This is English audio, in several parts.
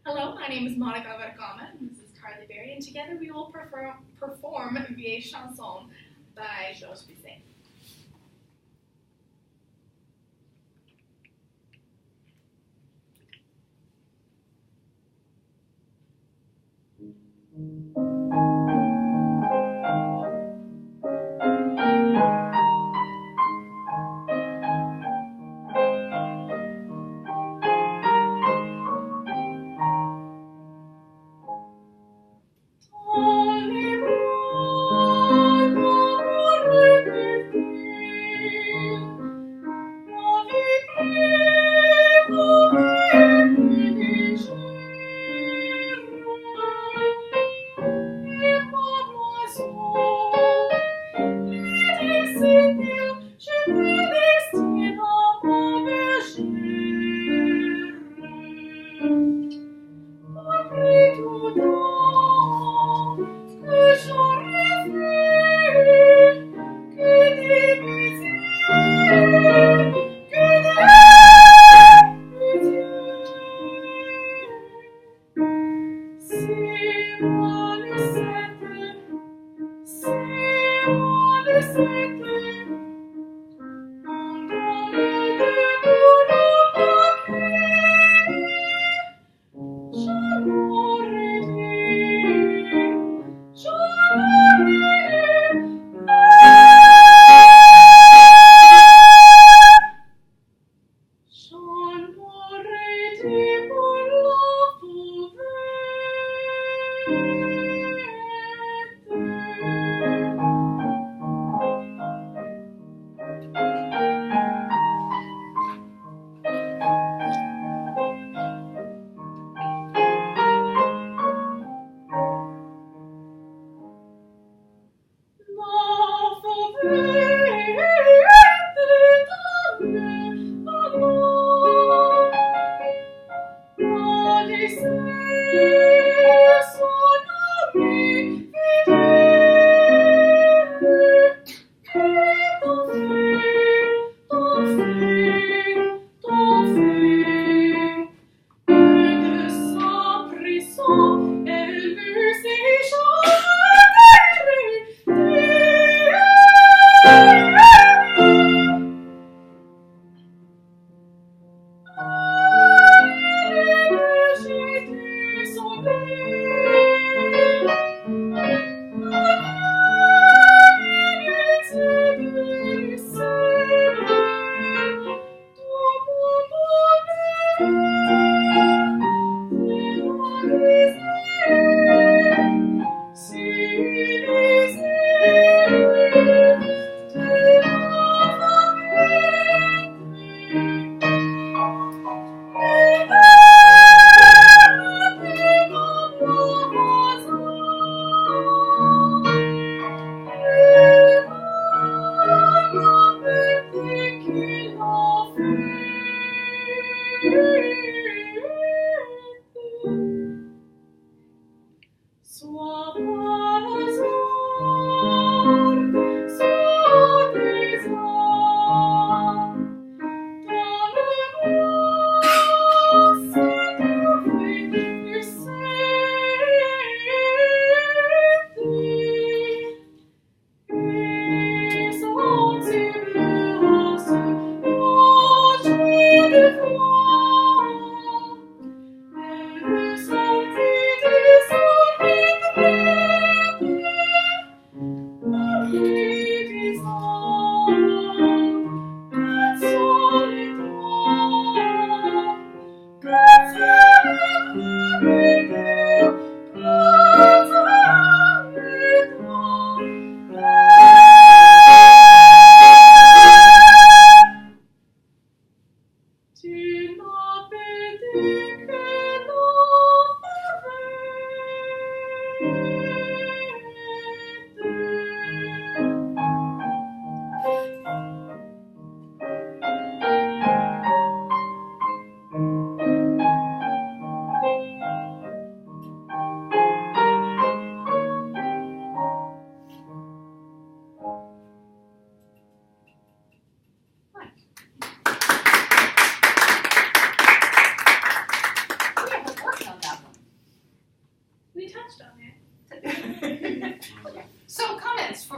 Hello, my name is Maarika and this is Carly Berry, and together we will perform Vieille Chanson by Georges Bizet.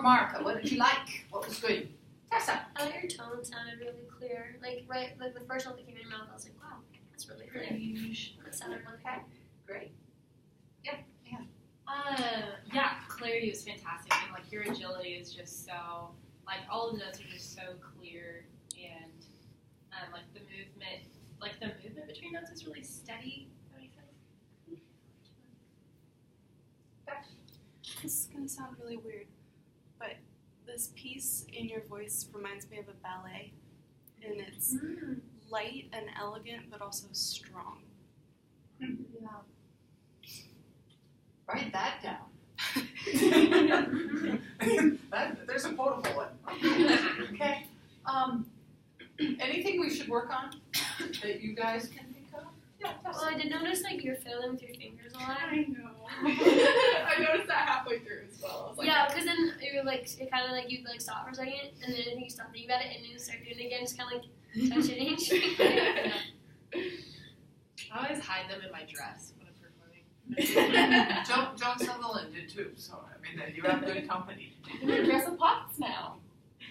Maarika, what did you like? What was good? Tessa. I thought your tone sounded really clear. Like the first note that came in your mouth, I was like, wow, that's really clear. That sounded really Okay, great. Yeah, clarity was fantastic, and like your agility is just so, like all of the notes are just so clear, and like the movement between notes is really steady. That makes sense. This is gonna sound really weird, but this piece in your voice reminds me of a ballet, and it's light and elegant, but also strong. Yeah. Write that down. There's a quotable one. Okay. Anything we should work on that you guys can think of? Yeah, Well, I did notice like you're fiddling with your fingers a lot. I know. I noticed that halfway through as well. I was like, Yeah, because then you're like, it kind of like you like stop for a second, and then you stop thinking about it, and then you start doing it again, just kind of like touch it in. I always hide them in my dress when I'm performing. John Sutherland did too, so I mean, you have good company. You can dress up pockets now.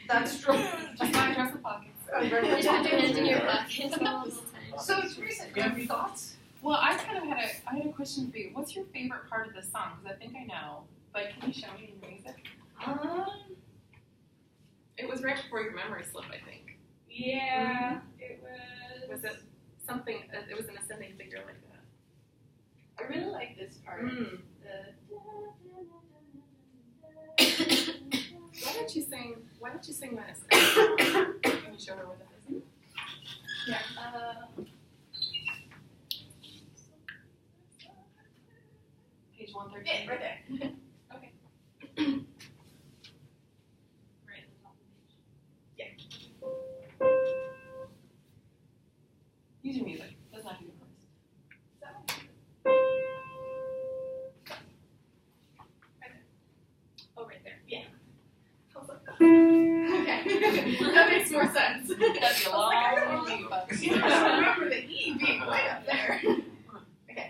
That's true. Just not dress up pockets. You just put your hands in your pockets all the time. So, Teresa, do you have any thoughts? Well, I had a question for you. What's your favorite part of this song? Because I think I know, but can you show me the music? It was right before your memory slip, I think. yeah, it was. Was it something? It was an ascending figure like that. I really like this part. Why don't you sing this? Can you show her what that is? Yeah. Page 113. Yeah, right there. Okay. Right at the top of the page. Yeah. Use your music. Doesn't have to be first. Oh, right there. Yeah. Okay. That makes more sense. That'd be a I was like, I don't long leap up. I remember the E being way up there. Okay.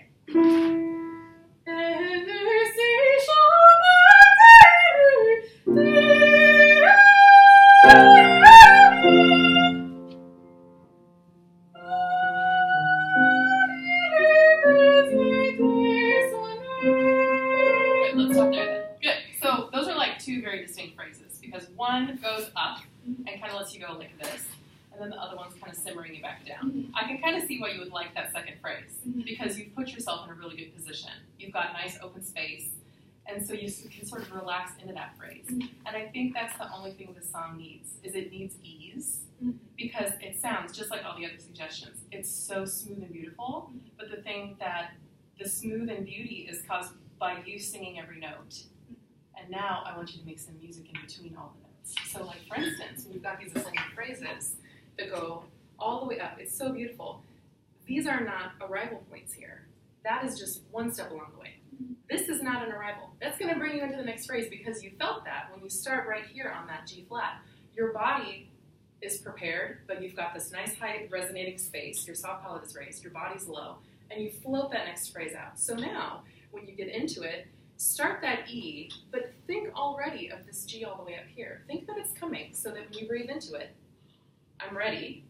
Good, let's stop there then. Good. So those are like two very distinct phrases because one goes up and kind of lets you go like this, and then the other one's kind of simmering you back down. I can kind of see why you would like that second phrase because you've put yourself in a really good position. You've got nice open space, and so you can sort of relax into that phrase. And I think that's the only thing this song needs, is it needs ease because it sounds just like all the other suggestions. It's so smooth and beautiful, but the thing that the smooth and beauty is caused by you singing every note. And now I want you to make some music in between all the notes. So like for instance, we've got these ascending phrases that go all the way up. It's so beautiful. These are not arrival points here. That is just one step along the way. This is not an arrival. That's going to bring you into the next phrase because you felt that when you start right here on that G flat. Your body is prepared, but you've got this nice high resonating space. Your soft palate is raised, your body's low, and you float that next phrase out. So now, when you get into it, start that E, but think already of this G all the way up here. Think that it's coming so that when you breathe into it, I'm ready.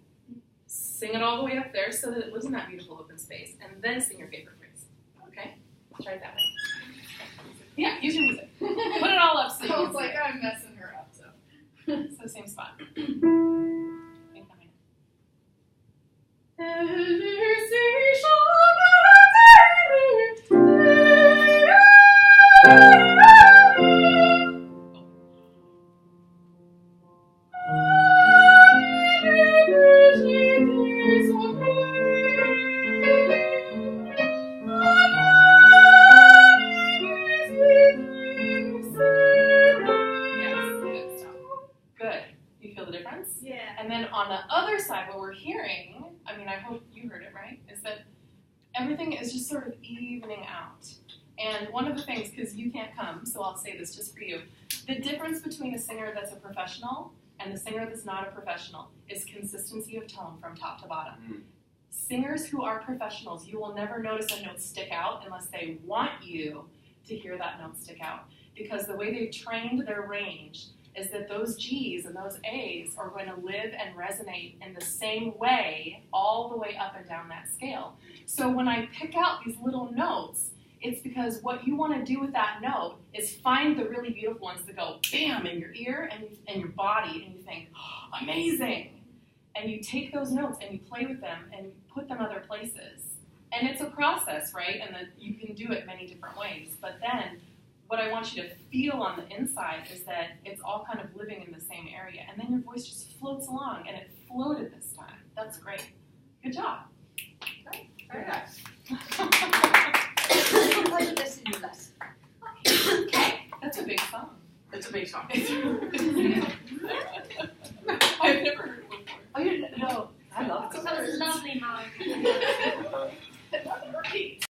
Sing it all the way up there so that it lives in that beautiful open space, and then sing your favorite phrase. Okay? Try it that way. Yeah, use your music. Put it all up so you I can was like, I'm messing her up, so. So same spot. Think behind Good. You feel the difference? Yeah. And then on the other side, what we're hearing, I mean, I hope you heard it right, is that everything is just sort of evening out. And one of the things, because you can't come, so I'll say this just for you, the difference between a singer that's a professional and the singer that's not a professional is consistency of tone from top to bottom. Singers who are professionals, you will never notice a note stick out unless they want you to hear that note stick out. Because the way they've trained their range is that those G's and those A's are going to live and resonate in the same way all the way up and down that scale. So when I pick out these little notes, it's because what you want to do with that note is find the really beautiful ones that go bam in your ear and your body, and you think, oh, amazing. And you take those notes and you play with them and put them other places. And it's a process, right? And that you can do it many different ways. But then what I want you to feel on the inside is that it's all kind of living in the same area. And then your voice just floats along, and it floated this time. That's great. Good job. Great. Very nice. Play with this in your lesson. Okay. That's a big song. It's a big song. I've never heard it before. Oh, you didn't know. I love it. That was lovely, Maarika. Great.